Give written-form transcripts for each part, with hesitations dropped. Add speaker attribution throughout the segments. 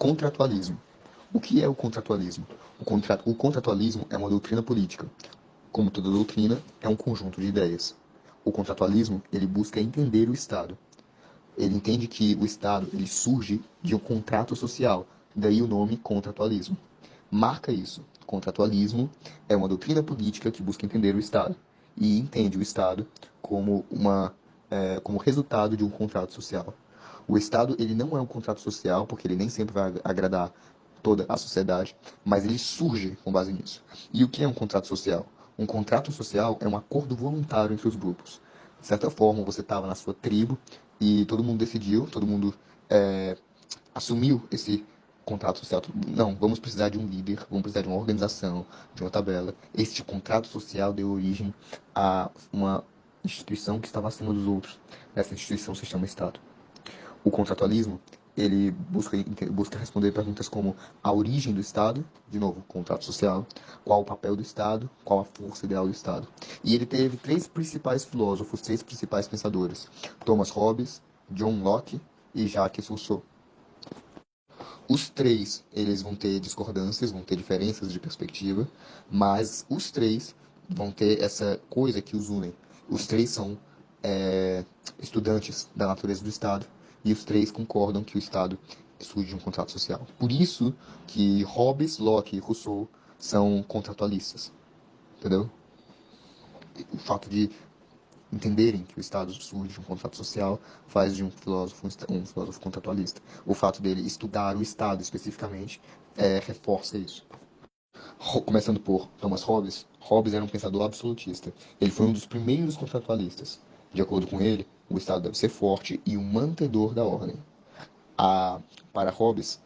Speaker 1: Contratualismo. O que é o contratualismo? O contratualismo é uma doutrina política. Como toda doutrina, é um conjunto de ideias. O contratualismo, ele busca entender o Estado. Ele entende que o Estado ele surge de um contrato social, daí o nome contratualismo. Marca isso. Contratualismo é uma doutrina política que busca entender o Estado e entende o Estado como resultado de um contrato social. O Estado ele não é um contrato social, porque ele nem sempre vai agradar toda a sociedade, mas ele surge com base nisso. E o que é um contrato social? Um contrato social é um acordo voluntário entre os grupos. De certa forma, você estava na sua tribo e todo mundo decidiu, todo mundo é, assumiu esse contrato social. Não, vamos precisar de um líder, vamos precisar de uma organização, de uma tabela. Este contrato social deu origem a uma instituição que estava acima dos outros. Essa instituição se chama Estado. O contratualismo, ele busca responder perguntas como a origem do Estado, de novo, contrato social, qual o papel do Estado, qual a força ideal do Estado. E ele teve três principais filósofos, três principais pensadores: Thomas Hobbes, John Locke e Jacques Rousseau. Os três, eles vão ter discordâncias, vão ter diferenças de perspectiva, mas os três vão ter essa coisa que os unem. Os três são estudantes da natureza do Estado e os três concordam que o Estado surge de um contrato social. Por isso que Hobbes, Locke e Rousseau são contratualistas, entendeu? O fato de entenderem que o Estado surge de um contrato social faz de um filósofo contratualista. O fato dele estudar o Estado especificamente reforça isso. Começando por Thomas Hobbes. Hobbes era um pensador absolutista. Ele foi um dos primeiros contratualistas. De acordo com ele, o Estado deve ser forte e um mantedor da ordem. Para Hobbes,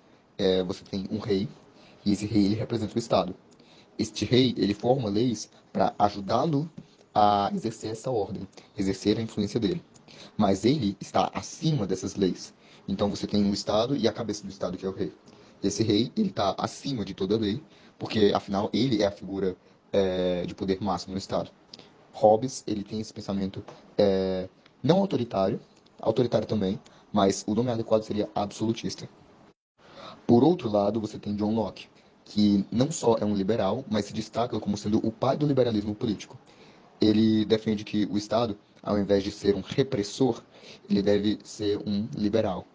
Speaker 1: você tem um rei, e esse rei ele representa o Estado. Este rei ele forma leis para ajudá-lo a exercer essa ordem, exercer a influência dele. Mas ele está acima dessas leis. Então você tem o Estado e a cabeça do Estado, que é o rei. Esse rei ele está acima de toda lei, porque afinal ele é a figura de poder máximo no Estado. Hobbes ele tem esse pensamento não autoritário, autoritário também, mas o nome adequado seria absolutista. Por outro lado, você tem John Locke, que não só é um liberal, mas se destaca como sendo o pai do liberalismo político. Ele defende que o Estado, ao invés de ser um repressor, ele deve ser um liberal.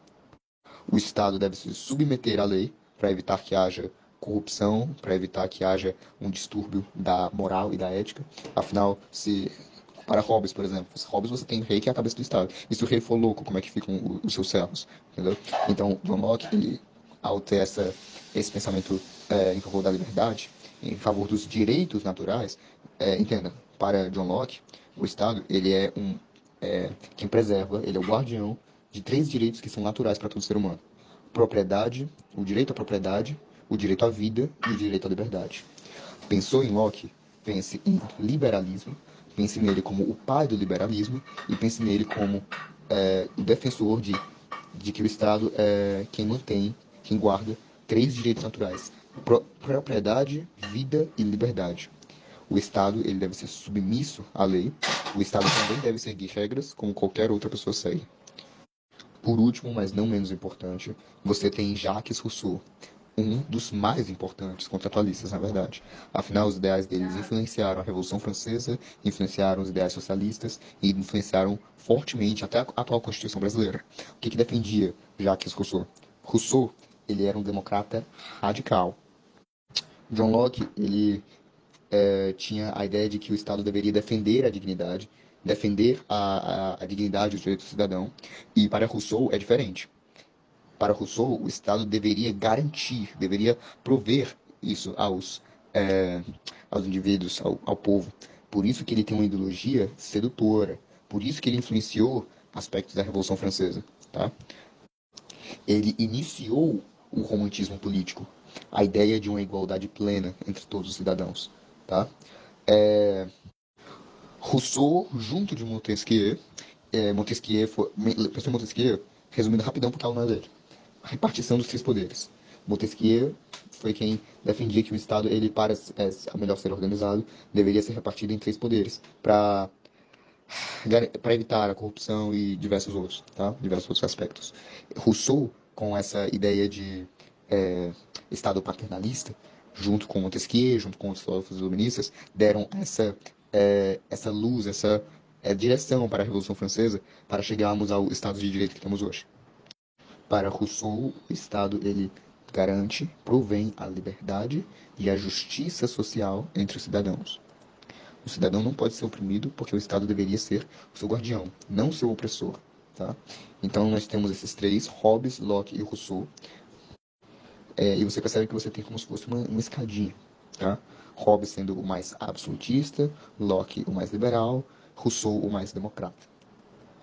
Speaker 1: O Estado deve se submeter à lei para evitar que haja corrupção, para evitar que haja um distúrbio da moral e da ética. Afinal, se para Hobbes, por exemplo, Hobbes você tem o rei que é a cabeça do Estado. E se o rei for louco, como é que ficam os seus servos? Entendeu? Então, John Locke, ele, ao ter esse pensamento em favor da liberdade, em favor dos direitos naturais, entenda, para John Locke, o Estado ele é quem preserva, ele é o guardião de três direitos que são naturais para todo ser humano: propriedade, o direito à propriedade, o direito à vida e o direito à liberdade. Pensou em Locke? Pense em liberalismo, pense nele como o pai do liberalismo e pense nele como o defensor de que o Estado é quem mantém, quem guarda três direitos naturais: propriedade, vida e liberdade. O Estado ele deve ser submisso à lei. O Estado também deve seguir regras como qualquer outra pessoa segue. Por último, mas não menos importante, você tem Jacques Rousseau, um dos mais importantes contratualistas, na verdade. Afinal, os ideais deles influenciaram a Revolução Francesa, influenciaram os ideais socialistas e influenciaram fortemente até a atual Constituição brasileira. O que defendia Jacques Rousseau? Rousseau, ele era um democrata radical. John Locke, ele tinha a ideia de que o Estado deveria defender a dignidade, defender a dignidade e os direitos do cidadão. E para Rousseau é diferente. Para Rousseau, o Estado deveria garantir, deveria prover isso aos indivíduos, ao povo. Por isso que ele tem uma ideologia sedutora. Por isso que ele influenciou aspectos da Revolução Francesa. Tá? Ele iniciou o romantismo político, a ideia de uma igualdade plena entre todos os cidadãos. Tá? Rousseau, junto de Montesquieu, professor Montesquieu, resumindo rapidão porque ela não é dele, a repartição dos três poderes. Montesquieu foi quem defendia que o Estado, ele para melhor ser organizado, deveria ser repartido em três poderes, para evitar a corrupção e diversos outros, tá? Diversos outros aspectos. Rousseau, com essa ideia de Estado paternalista, junto com Montesquieu, junto com outros filósofos iluministas, deram essa luz, essa direção para a Revolução Francesa, para chegarmos ao Estado de Direito que temos hoje. Para Rousseau, o Estado ele garante, provém a liberdade e a justiça social entre os cidadãos. O cidadão não pode ser oprimido porque o Estado deveria ser o seu guardião, não seu opressor. Tá? Então nós temos esses três, Hobbes, Locke e Rousseau, e você percebe que você tem como se fosse uma escadinha. Tá? Hobbes sendo o mais absolutista, Locke o mais liberal, Rousseau o mais democrata.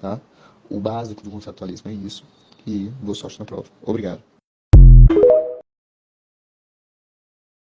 Speaker 1: Tá? O básico do conceptualismo é isso. E boa sorte na prova. Obrigado.